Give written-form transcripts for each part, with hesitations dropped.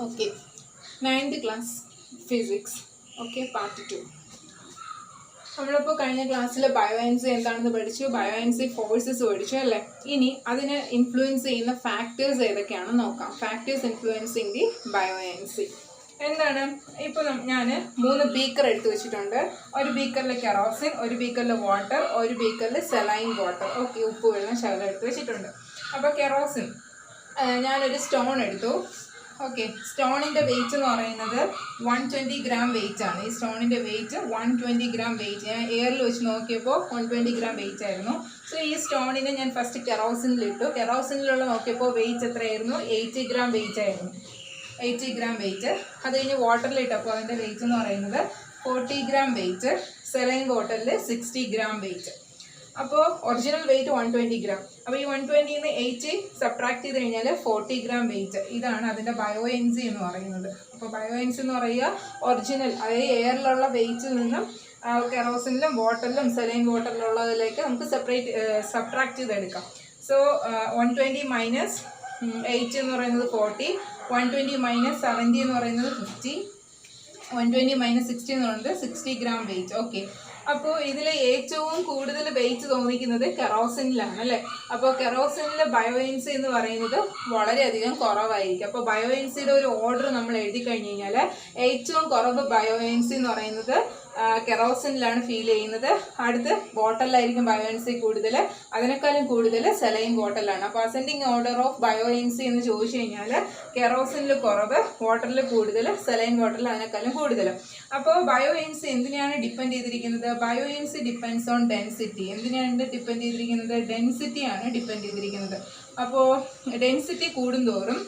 Okay, 9th class physics. Okay, part 2. നമ്മളിപ്പോൾ കഴിഞ്ഞ ക്ലാസ്സിൽ ബയോഎൻസി എന്താണെന്ന് പഠിച്ചു, ബയോഎൻസി ഫോഴ്സസ് പഠിച്ചു അല്ലേ. ഇനി അതിനെ ഇൻഫ്ലുവൻസ് ചെയ്യുന്ന ഫാക്ടേഴ്സ് ഏതൊക്കെയാണെന്ന് നോക്കാം. ഫാക്ടേഴ്സ് ഇൻഫ്ലുവൻസിങ് ദി ബയോഎൻസി എന്താണ്? ഇപ്പോൾ ഞാൻ 3 ബീക്കർ എടുത്തു വെച്ചിട്ടുണ്ട്. ഒരു ബീക്കറിൽ കെറോസിൻ, ഒരു ബീക്കറിൽ വാട്ടർ, ഒരു ബീക്കറിൽ സെലൈൻ വാട്ടർ. ഓക്കെ, ഉപ്പ് വെള്ളം ശകലം എടുത്ത് വെച്ചിട്ടുണ്ട്. അപ്പോൾ കെറോസിൻ ഞാനൊരു സ്റ്റോൺ എടുത്തു. ഓക്കെ, സ്റ്റോണിൻ്റെ വെയിറ്റ് എന്ന് പറയുന്നത് 120 ഗ്രാം വെയിറ്റ് ആണ്. ഈ സ്റ്റോണിൻ്റെ വെയിറ്റ് 120 ഗ്രാം വെയിറ്റ്. ഞാൻ എയറിൽ വെച്ച് നോക്കിയപ്പോൾ 120 ഗ്രാം വെയിറ്റ് ആയിരുന്നു. സോ ഈ സ്റ്റോണിനെ ഞാൻ ഫസ്റ്റ് കെറോസിനിലിട്ടു. കെറോസിനിലുള്ള നോക്കിയപ്പോൾ വെയിറ്റ് എത്രയായിരുന്നു? 80 ഗ്രാം വെയിറ്റ് ആയിരുന്നു. 80 ഗ്രാം വെയിറ്റ്. അത് കഴിഞ്ഞ് വാട്ടറിലിട്ടപ്പോൾ അതിൻ്റെ വെയിറ്റ് എന്ന് പറയുന്നത് 40 ഗ്രാം വെയിറ്റ്. സെലൈൻ വാട്ടറിൽ 60 ഗ്രാം വെയിറ്റ്. അപ്പോൾ ഒറിജിനൽ വെയിറ്റ് 120 ഗ്രാം. അപ്പോൾ ഈ 120 നിന്ന് 80 സബ്ട്രാക്ട് ചെയ്ത് കഴിഞ്ഞാൽ 40 ഗ്രാം വെയിറ്റ്. ഇതാണ് അതിൻ്റെ ബയോഎൻസി എന്ന് പറയുന്നത്. അപ്പോൾ ബയോഎൻസി എന്ന് പറയുക ഒറിജിനൽ, അതായത് എയറിലുള്ള വെയിറ്റിൽ നിന്നും കെറോസിനിലും വാട്ടറിലും സെലൈൻ വാട്ടറിലുള്ളതിലേക്ക് നമുക്ക് സബ്ട്രാക്ട് ചെയ്തെടുക്കാം. സോ 120 മൈനസ് 80 എന്ന് പറയുന്നത് 40, 120 മൈനസ് 70 എന്ന് പറയുന്നത് 50, 120 മൈനസ് 60 എന്ന് പറയുന്നത് 60 ഗ്രാം വെയിറ്റ്. ഓക്കെ, അപ്പോൾ ഇതിൽ ഏറ്റവും കൂടുതൽ വെയിറ്റ് തോന്നിക്കുന്നത് കെറോസിനിലാണ് അല്ലേ. അപ്പോൾ കെറോസിനിലെ ബയോഎൻസി എന്ന് പറയുന്നത് വളരെയധികം കുറവായിരിക്കും. അപ്പോൾ ബയോഎൻസിയുടെ ഒരു ഓർഡർ നമ്മൾ എഴുതി കഴിഞ്ഞ് കഴിഞ്ഞാൽ ഏറ്റവും കുറവ് ബയോഎൻസി എന്ന് പറയുന്നത് കെറോസിനിലാണ് ഫീൽ ചെയ്യുന്നത്. അടുത്ത് വാട്ടറിലായിരിക്കും ബയോഎൻസി കൂടുതൽ, അതിനേക്കാളും കൂടുതൽ സെലൈൻ വാട്ടറിലാണ്. അപ്പോൾ അസെൻഡിങ് ഓർഡർ ഓഫ് ബയോഎൻസി എന്ന് ചോദിച്ചു കഴിഞ്ഞാൽ കെറോസിനിൽ കുറവ്, വാട്ടറിൽ കൂടുതൽ, സെലൈൻ വാട്ടറിൽ അതിനേക്കാളും കൂടുതൽ. അപ്പോൾ ബയോഎൻസി എന്തിനാണ് ഡിപ്പെൻഡ് ചെയ്തിരിക്കുന്നത്? ബയോഎൻസി ഡിപ്പെൻഡ്സ് ഓൺ ഡെൻസിറ്റി. എന്തിനാണ് ഡിപ്പെൻഡ് ചെയ്തിരിക്കുന്നത്? ഡെൻസിറ്റിയാണ് ഡിപ്പെൻഡ് ചെയ്തിരിക്കുന്നത്. അപ്പോൾ ഡെൻസിറ്റി കൂടുന്തോറും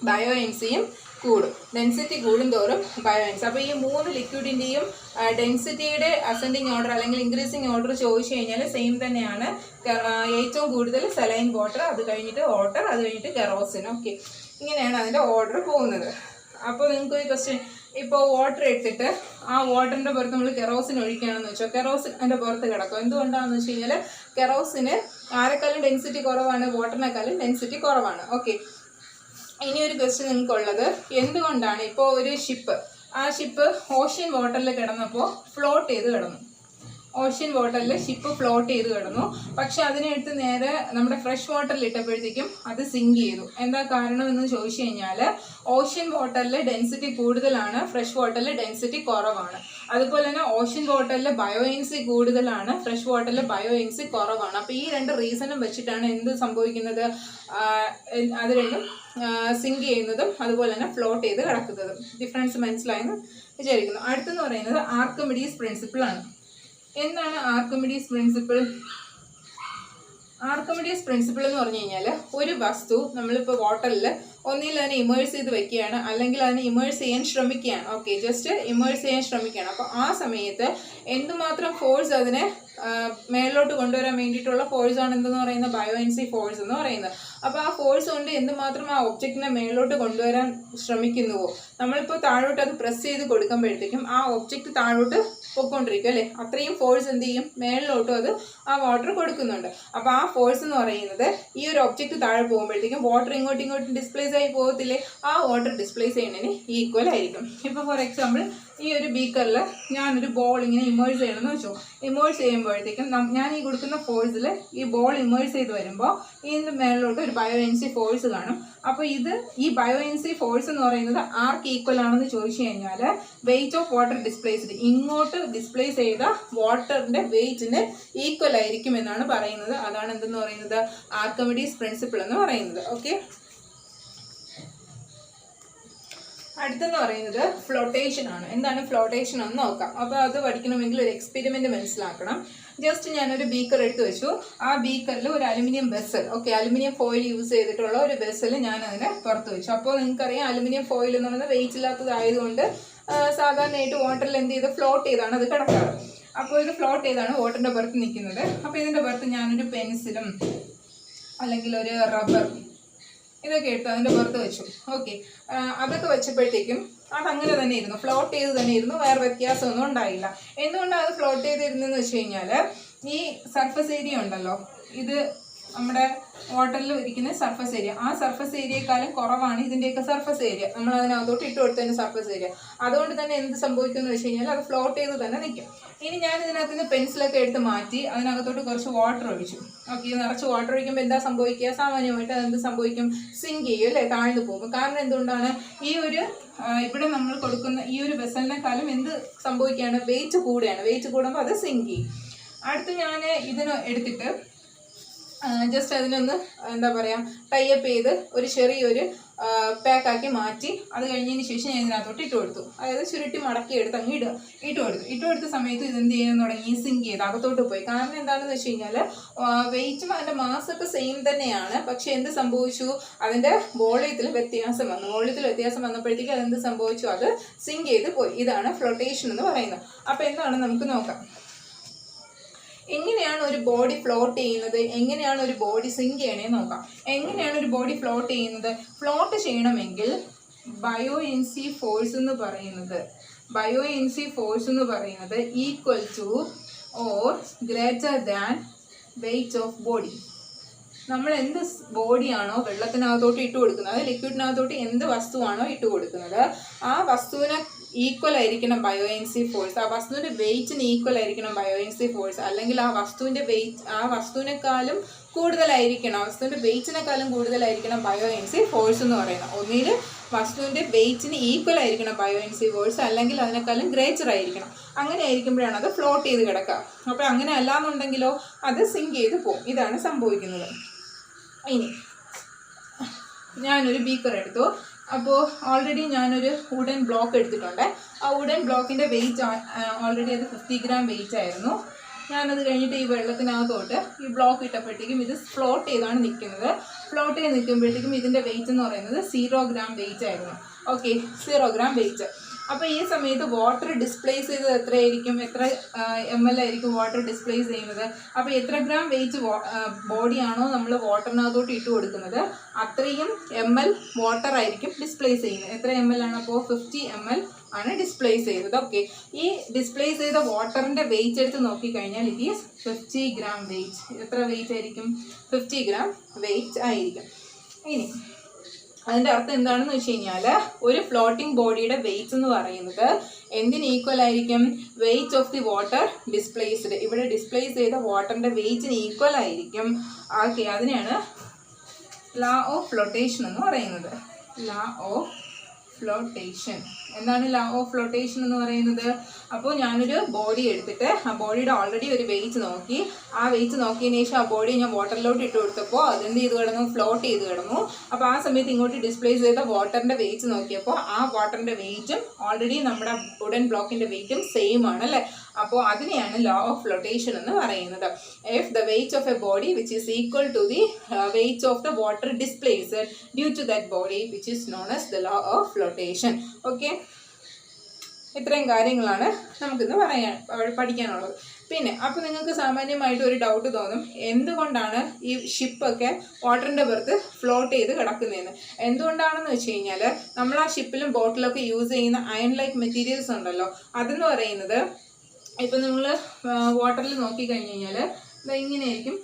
ബയോഎൻസിയും കൂടും. ഡെൻസിറ്റി കൂടുന്തോറും ബയോഎൻസി. അപ്പോൾ ഈ 3 ലിക്വിഡിൻ്റെയും ഡെൻസിറ്റിയുടെ അസെൻഡിങ് ഓർഡർ അല്ലെങ്കിൽ ഇൻക്രീസിങ് ഓർഡർ ചോദിച്ചു കഴിഞ്ഞാൽ സെയിം തന്നെയാണ്. ഏറ്റവും കൂടുതൽ സെലൈൻ വാട്ടർ, അത് കഴിഞ്ഞിട്ട് വാട്ടർ, അത് കഴിഞ്ഞിട്ട് കെറോസിൻ. ഓക്കെ, ഇങ്ങനെയാണ് അതിൻ്റെ ഓർഡർ പോകുന്നത്. അപ്പോൾ നിങ്ങൾക്ക് ഒരു ക്വസ്റ്റ്യൻ, ഇപ്പോൾ വാട്ടർ എടുത്തിട്ട് ആ വാട്ടറിൻ്റെ പുറത്ത് നമ്മൾ കെറോസിൻ ഒഴിക്കുകയാണെന്ന് വെച്ചോ, കെറോസിൻ അതിൻ്റെ പുറത്ത് കിടക്കും. എന്തുകൊണ്ടാണെന്ന് വെച്ച് കഴിഞ്ഞാൽ കെറോസിന് ആരെക്കാളും ഡെൻസിറ്റി കുറവാണ്, വാട്ടറിനേക്കാളും ഡെൻസിറ്റി കുറവാണ്. ഓക്കെ, ഇനിയൊരു ക്വസ്റ്റ്യൻ നിങ്ങൾക്കുള്ളത്, എന്തുകൊണ്ടാണ് ഇപ്പോൾ ഒരു ഷിപ്പ്, ആ ഷിപ്പ് ഓഷ്യൻ വാട്ടറിൽ കിടന്നപ്പോൾ ഫ്ലോട്ട് ചെയ്ത് കിടന്നു. ഓഷ്യൻ വാട്ടറിൽ ഷിപ്പ് ഫ്ലോട്ട് ചെയ്ത് കിടന്നു. പക്ഷെ അതിനെടുത്ത് നേരെ നമ്മുടെ ഫ്രഷ് വാട്ടറിൽ ഇട്ടപ്പോഴത്തേക്കും അത് സിങ്ക് ചെയ്തു. എന്താ കാരണം എന്ന് ചോദിച്ചു കഴിഞ്ഞാൽ ഓഷ്യൻ വാട്ടറിൽ ഡെൻസിറ്റി കൂടുതലാണ്, ഫ്രഷ് വാട്ടറിൽ ഡെൻസിറ്റി കുറവാണ്. അതുപോലെ തന്നെ ഓഷ്യൻ വാട്ടറിൽ ബയോഎൻസി കൂടുതലാണ്, ഫ്രഷ് വാട്ടറിൽ ബയോഎൻസി കുറവാണ്. അപ്പോൾ ഈ 2 റീസണും വെച്ചിട്ടാണ് എന്ത് സംഭവിക്കുന്നത്? അത് രണ്ടും സിങ്ക് ചെയ്യുന്നതും അതുപോലെ തന്നെ ഫ്ലോട്ട് ചെയ്ത് കിടക്കുന്നതും. ഡിഫറൻസ് മനസ്സിലായെന്ന് വിചാരിക്കുന്നു. അടുത്തെന്ന് പറയുന്നത് ആർക്കിമിഡീസ് പ്രിൻസിപ്പിൾ ആണ്. എന്താണ് ആർക്കിമിഡീസ് പ്രിൻസിപ്പിൾ? ആർക്കിമിഡീസ് പ്രിൻസിപ്പിൾ എന്ന് പറഞ്ഞു കഴിഞ്ഞാൽ ഒരു വസ്തു നമ്മളിപ്പോൾ വാട്ടറിൽ ഒന്നിൽ അതിനെ ഇമേഴ്സ് ചെയ്ത് വെക്കുകയാണ്, അല്ലെങ്കിൽ അതിനെ ഇമേഴ്സ് ചെയ്യാൻ ശ്രമിക്കുകയാണ്. ഓക്കെ, ജസ്റ്റ് ഇമേഴ്സ് ചെയ്യാൻ ശ്രമിക്കുകയാണ്. അപ്പോൾ ആ സമയത്ത് എന്തുമാത്രം ഫോഴ്സ് അതിനെ മേളിലോട്ട് കൊണ്ടുവരാൻ വേണ്ടിയിട്ടുള്ള ഫോഴ്സാണ് എന്തെന്ന് പറയുന്നത്? ബയോഎൻസി ഫോഴ്സ് എന്ന് പറയുന്നത്. അപ്പോൾ ആ ഫോഴ്സ് കൊണ്ട് എന്തുമാത്രം ആ ഒബ്ജക്റ്റിനെ മേളിലോട്ട് കൊണ്ടുവരാൻ ശ്രമിക്കുന്നുവോ, നമ്മളിപ്പോൾ താഴോട്ട് അത് പ്രസ് ചെയ്ത് കൊടുക്കുമ്പോഴത്തേക്കും ആ ഒബ്ജക്റ്റ് താഴോട്ട് പൊയ്ക്കൊണ്ടിരിക്കും അല്ലേ. അത്രയും ഫോഴ്സ് എന്ത് ചെയ്യും? മേളിലോട്ടും അത് ആ വാട്ടർ കൊടുക്കുന്നുണ്ട്. അപ്പോൾ ആ ഫോഴ്സ് എന്ന് പറയുന്നത് ഈ ഒരു ഒബ്ജക്റ്റ് താഴെ പോകുമ്പോഴത്തേക്കും വാട്ടർ ഇങ്ങോട്ടും ഡിസ്പ്ലേസ് ആയി പോകത്തില്ലേ, ആ വാട്ടർ ഡിസ്പ്ലേസ് ചെയ്യുന്നതിന് ഈക്വൽ ആയിരിക്കും. ഇപ്പോൾ ഫോർ എക്സാമ്പിൾ ഈ ഒരു ബീക്കറിൽ ഞാനൊരു ബോൾ ഇങ്ങനെ ഇമേഴ്സ് ചെയ്യണമെന്ന് വെച്ചോ. ഇമേഴ്സ് ചെയ്യുമ്പോഴത്തേക്കും ഞാൻ ഈ കൊടുക്കുന്ന ഫോഴ്സിൽ ഈ ബോൾ ഇമേഴ്സ് ചെയ്ത് വരുമ്പോൾ ഇതിൻ്റെ മേളിലോട്ട് ഒരു ബയോഎൻസി ഫോഴ്സ് കാണും. അപ്പോൾ ഈ ബയോഎൻസി ഫോഴ്സ് എന്ന് പറയുന്നത് ആർക്ക് ഈക്വൽ ആണെന്ന് ചോദിച്ചു കഴിഞ്ഞാൽ വെയിറ്റ് ഓഫ് വാട്ടർ ഡിസ്പ്ലേസ്ഡ്, ഇങ്ങോട്ട് ഡിസ്പ്ലേസ് ചെയ്ത വാട്ടറിൻ്റെ വെയിറ്റിന് ഈക്വൽ ആയിരിക്കും എന്നാണ് പറയുന്നത്. അതാണ് എന്തെന്ന് പറയുന്നത്? ആർക്കിമിഡീസ് പ്രിൻസിപ്പിൾ എന്ന് പറയുന്നത്. ഓക്കെ, അടുത്തെന്ന് പറയുന്നത് ഫ്ലോട്ടേഷൻ ആണ്. എന്താണ് ഫ്ലോട്ടേഷൻ എന്ന് നോക്കാം. അപ്പോൾ അത് പഠിക്കണമെങ്കിൽ ഒരു എക്സ്പെരിമെൻറ്റ് മനസ്സിലാക്കണം. ജസ്റ്റ് ഞാനൊരു ബീക്കർ എടുത്ത് വെച്ചു. ആ ബീക്കറിൽ ഒരു aluminium vessel, okay, aluminium foil use ചെയ്തിട്ടുള്ള ഒരു വെസൽ ഞാൻ അതിനെ പുറത്ത് വെച്ചു. അപ്പോൾ നിങ്ങൾക്കറിയാം അലുമിനിയം ഫോയിൽ എന്ന് പറയുന്നത് വെയിറ്റ് ഇല്ലാത്തതായതുകൊണ്ട് സാധാരണയായിട്ട് വാട്ടറിൽ എന്ത് ചെയ്ത് ഫ്ലോട്ട് ചെയ്താണ് അത് കിടക്കാറ്. അപ്പോൾ ഇത് ഫ്ലോട്ട് ചെയ്താണ് വാട്ടറിൻ്റെ പുറത്ത് നിൽക്കുന്നത്. അപ്പോൾ ഇതിൻ്റെ പുറത്ത് ഞാനൊരു പെൻസിലും അല്ലെങ്കിൽ ഒരു റബ്ബർ ഇതൊക്കെ എടുത്ത് അതിൻ്റെ പുറത്ത് വെച്ചു. ഓക്കെ, അതൊക്കെ വെച്ചപ്പോഴത്തേക്കും അതങ്ങനെ തന്നെ ഇരുന്നു, ഫ്ലോട്ട് ചെയ്ത് തന്നെ ഇരുന്നു, വേറെ വ്യത്യാസമൊന്നും ഉണ്ടായില്ല. എന്തുകൊണ്ടാണ് അത് ഫ്ലോട്ട് ചെയ്തിരുന്നതെന്ന് വെച്ച് കഴിഞ്ഞാൽ ഈ സർഫസ് ഏരിയ ഉണ്ടല്ലോ, ഇത് നമ്മുടെ വാട്ടറിൽ ഇരിക്കുന്ന സർഫസ് ഏരിയ. ആ സർഫസ് ഏരിയയെക്കാളും കുറവാണ് ഇതിൻ്റെയൊക്കെ സർഫസ് ഏരിയ, നമ്മൾ അതിനകത്തോട്ട് ഇട്ട് കൊടുത്തതിൻ്റെ സർഫസ് ഏരിയ. അതുകൊണ്ട് തന്നെ എന്ത് സംഭവിക്കുമെന്ന് വെച്ച് കഴിഞ്ഞാൽ അത് ഫ്ലോട്ട് ചെയ്ത് തന്നെ നിൽക്കും. ഇനി ഞാൻ ഇതിനകത്ത് നിന്ന് പെൻസിലൊക്കെ എടുത്ത് മാറ്റി അതിനകത്തോട്ട് കുറച്ച് വാട്ടർ ഒഴിച്ചു. ഓക്കെ, നിറച്ച് വാട്ടർ ഒഴിക്കുമ്പോൾ എന്താ സംഭവിക്കുക? സാമാന്യമായിട്ട് അതെന്ത് സംഭവിക്കും? സിങ്ക് ചെയ്യും അല്ലേ, താഴ്ന്നു പോകും. കാരണം എന്തുകൊണ്ടാണ്? ഈ ഒരു ഇവിടെ നമ്മൾ കൊടുക്കുന്ന ഈ ഒരു വെസലിനെക്കാളും എന്ത് സംഭവിക്കുകയാണ്? വെയിറ്റ് കൂടുകയാണ്. വെയിറ്റ് കൂടുമ്പോൾ അത് സിങ്ക് ചെയ്യും. അടുത്ത് ഞാൻ ഇതിന് എടുത്തിട്ട് ജസ്റ്റ് അതിനൊന്ന് എന്താ പറയുക ടൈപ്പ് ചെയ്ത് ഒരു ചെറിയൊരു പാക്കാക്കി മാറ്റി അത് കഴിഞ്ഞതിന് ശേഷം ഞാൻ ഇതിനകത്തോട്ട് ഇട്ട് കൊടുത്തു. അതായത് ചുരുട്ടി മടക്കി എടുത്ത് അങ്ങ് ഇട്ട് കൊടുത്ത സമയത്ത് ഇതെന്ത് ചെയ്യാൻ തുടങ്ങി? സിങ്ക് ചെയ്ത് അകത്തോട്ട് പോയി. കാരണം എന്താണെന്ന് വെച്ച് കഴിഞ്ഞാൽ വെയിറ്റും അതിൻ്റെ മാസൊക്കെ സെയിം തന്നെയാണ്, പക്ഷെ എന്ത് സംഭവിച്ചു? അതിൻ്റെ വോളിയത്തിൽ വ്യത്യാസം വന്നു. വോളിയത്തിൽ വ്യത്യാസം വന്നപ്പോഴത്തേക്ക് അതെന്ത് സംഭവിച്ചു? അത് സിങ്ക് ചെയ്ത് പോയി. ഇതാണ് ഫ്ലോട്ടേഷൻ എന്ന് പറയുന്നത്. അപ്പോൾ എന്താണ് നമുക്ക് നോക്കാം. എങ്ങനെയാണ് ഒരു ബോഡി ഫ്ലോട്ട് ചെയ്യുന്നത്, എങ്ങനെയാണ് ഒരു ബോഡി സിങ്ക് ചെയ്യണേന്ന് നോക്കാം. എങ്ങനെയാണ് ഒരു ബോഡി ഫ്ലോട്ട് ചെയ്യുന്നത്? ഫ്ലോട്ട് ചെയ്യണമെങ്കിൽ ബയോഎൻസി ഫോഴ്സ് എന്ന് പറയുന്നത് equal two or greater than weight of body. നമ്മൾ എന്ത് ബോഡിയാണോ വെള്ളത്തിനകത്തോട്ട് ഇട്ട് കൊടുക്കുന്നത്, ലിക്വിഡിനകത്തോട്ട് എന്ത് വസ്തുവാണോ ഇട്ട് കൊടുക്കുന്നത്, ആ വസ്തുവിനെ ഈക്വൽ ആയിരിക്കണം ബയോഎൻസി ഫോഴ്സ്. ആ വസ്തുവിൻ്റെ വെയിറ്റിന് ഈക്വൽ ആയിരിക്കണം ബയോഎൻസി ഫോഴ്സ്. അല്ലെങ്കിൽ ആ വസ്തുവിൻ്റെ വെയിറ്റ് ആ വസ്തുവിനേക്കാളും കൂടുതലായിരിക്കണം, വസ്തുവിൻ്റെ വെയിറ്റിനേക്കാളും കൂടുതലായിരിക്കണം ബയോഎൻസി ഫോഴ്സ് എന്ന് പറയുന്നത്. ഒന്നിൽ വസ്തുവിൻ്റെ വെയിറ്റിന് ഈക്വൽ ആയിരിക്കണം ബയോഎൻസി ഫോഴ്സ്, അല്ലെങ്കിൽ അതിനേക്കാളും ഗ്രേറ്റർ ആയിരിക്കണം. അങ്ങനെ ആയിരിക്കുമ്പോഴാണ് അത് ഫ്ലോട്ട് ചെയ്ത് കിടക്കുക. അപ്പോൾ അങ്ങനെ അല്ലാന്നുണ്ടെങ്കിലോ അത് സിങ്ക് ചെയ്ത് പോകും. ഇതാണ് സംഭവിക്കുന്നത്. ഇനി ഞാനൊരു ബീക്കർ എടുത്തു. അപ്പോൾ ഓൾറെഡി ഞാനൊരു വുഡൻ ബ്ലോക്ക് എടുത്തിട്ടുണ്ട്. ആ വുഡൻ ബ്ലോക്കിൻ്റെ വെയിറ്റ് ഓൾറെഡി അത് 50 ഗ്രാം വെയിറ്റ് ആയിരുന്നു. ഞാനത് കഴിഞ്ഞിട്ട് ഈ വെള്ളത്തിനകത്തോട്ട് ഈ ബ്ലോക്ക് ഇട്ടപ്പോഴത്തേക്കും ഇത് ഫ്ലോട്ട് ചെയ്താണ് നിൽക്കുന്നത്. ഫ്ലോട്ട് ചെയ്ത് നിൽക്കുമ്പോഴത്തേക്കും ഇതിൻ്റെ വെയിറ്റ് എന്ന് പറയുന്നത് 0 ഗ്രാം വെയിറ്റ് ആയിരുന്നു. Okay, 0 gram weight. അപ്പോൾ ഈ സമയത്ത് വാട്ടർ ഡിസ്പ്ലേസ് ചെയ്തത് എത്രയായിരിക്കും? എത്ര ml ആയിരിക്കും വാട്ടർ ഡിസ്പ്ലേസ് ചെയ്യുന്നത്? അപ്പോൾ എത്ര ഗ്രാം വെയിറ്റ് ബോഡിയാണോ നമ്മൾ വാട്ടറിനകത്തോട്ട് ഇട്ട് കൊടുക്കുന്നത് അത്രയും ml വാട്ടർ ആയിരിക്കും ഡിസ്പ്ലേസ് ചെയ്യുന്നത്. എത്ര ml ആണ്? അപ്പോൾ 50 ml ആണ് ഡിസ്പ്ലേസ് ചെയ്തത്. ഓക്കെ, ഈ ഡിസ്പ്ലേസ് ചെയ്ത വാട്ടറിൻ്റെ വെയിറ്റ് എടുത്ത് നോക്കിക്കഴിഞ്ഞാൽ ഇറ്റ് ഈസ് 50 ഗ്രാം വെയിറ്റ്. എത്ര വെയിറ്റ് ആയിരിക്കും? 50 ഗ്രാം വെയിറ്റ് ആയിരിക്കും. ഇനി അതിൻ്റെ അർത്ഥം എന്താണെന്ന് വെച്ച് കഴിഞ്ഞാൽ ഒരു ഫ്ലോട്ടിംഗ് ബോഡിയുടെ വെയിറ്റ് എന്ന് പറയുന്നത് എന്തിന് ഈക്വൽ ആയിരിക്കും? Weight of the water displaced. ഇവിടെ ഡിസ്പ്ലേസ് ചെയ്ത വാട്ടറിൻ്റെ വെയിറ്റിന് ഈക്വൽ ആയിരിക്കും. ഓക്കെ, അതിനെയാണ് ലോ ഓഫ് ഫ്ലോട്ടേഷൻ എന്ന് പറയുന്നത്. Law of flotation. എന്താണ് ലോ ഓഫ് ഫ്ലോട്ടേഷൻ എന്ന് പറയുന്നത്? അപ്പോൾ ഞാനൊരു ബോഡി എടുത്തിട്ട് ആ ബോഡിയുടെ ഓൾറെഡി ഒരു വെയിറ്റ് നോക്കി. ആ വെയിറ്റ് നോക്കിയതിന് ശേഷം ആ ബോഡി ഞാൻ വാട്ടറിലോട്ട് ഇട്ട് കൊടുത്തപ്പോൾ അതെന്ത് ചെയ്ത് കിടന്നു? ഫ്ലോട്ട് ചെയ്ത് കിടന്നു. അപ്പോൾ ആ സമയത്ത് ഇങ്ങോട്ട് ഡിസ്പ്ലേസ് ചെയ്ത വാട്ടറിൻ്റെ വെയിറ്റ് നോക്കിയപ്പോൾ ആ വാട്ടറിൻ്റെ വെയിറ്റും ഓൾറെഡി നമ്മുടെ വുഡൻ ബ്ലോക്കിൻ്റെ വെയിറ്റും സെയിം ആണ് അല്ലേ? അപ്പോൾ അതിനെയാണ് ലോ ഓഫ് ഫ്ലോട്ടേഷൻ എന്ന് പറയുന്നത്. If the weight of a body which is equal to the weight of the water displaced due to that body which is known as the law of flotation. Okay, ഇത്രയും കാര്യങ്ങളാണ് നമുക്കിന്ന് പഠിക്കാനുള്ളത്. പിന്നെ അപ്പോൾ നിങ്ങൾക്ക് സാമാന്യമായിട്ട് ഒരു ഡൗട്ട് തോന്നും, എന്തുകൊണ്ടാണ് ഈ ഷിപ്പൊക്കെ വാട്ടറിൻ്റെ പുറത്ത് ഫ്ലോട്ട് ചെയ്ത് കിടക്കുന്നതെന്ന്. എന്തുകൊണ്ടാണെന്ന് വെച്ച് കഴിഞ്ഞാൽ നമ്മൾ ആ ഷിപ്പിലും ബോട്ടിലൊക്കെ യൂസ് ചെയ്യുന്ന അയൺ ലൈക്ക് മെറ്റീരിയൽസ് ഉണ്ടല്ലോ, അതെന്ന് പറയുന്നത് ഇപ്പം നിങ്ങൾ വാട്ടറിൽ നോക്കിക്കഴിഞ്ഞ് കഴിഞ്ഞാൽ ഇങ്ങനെയായിരിക്കും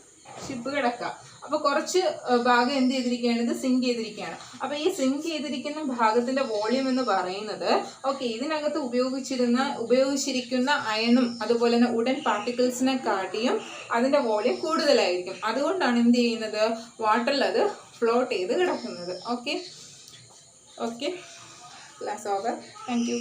ഷിപ്പ് കിടക്കുക. അപ്പോൾ കുറച്ച് ഭാഗം എന്ത് ചെയ്തിരിക്കുകയാണ്? ഇത് സിങ്ക് ചെയ്തിരിക്കുകയാണ്. അപ്പോൾ ഈ സിങ്ക് ചെയ്തിരിക്കുന്ന ഭാഗത്തിൻ്റെ വോളിയം എന്ന് പറയുന്നത് ഓക്കെ ഇതിനകത്ത് ഉപയോഗിച്ചിരിക്കുന്ന അയണും അതുപോലെ തന്നെ വുഡൻ പാർട്ടിക്കിൾസിനെ കാട്ടിയും അതിൻ്റെ വോളിയം കൂടുതലായിരിക്കും. അതുകൊണ്ടാണ് എന്ത് ചെയ്യുന്നത്? വാട്ടറിൽ അത് ഫ്ലോട്ട് ചെയ്ത് കിടക്കുന്നത്. Okay okay, class over. Thank you.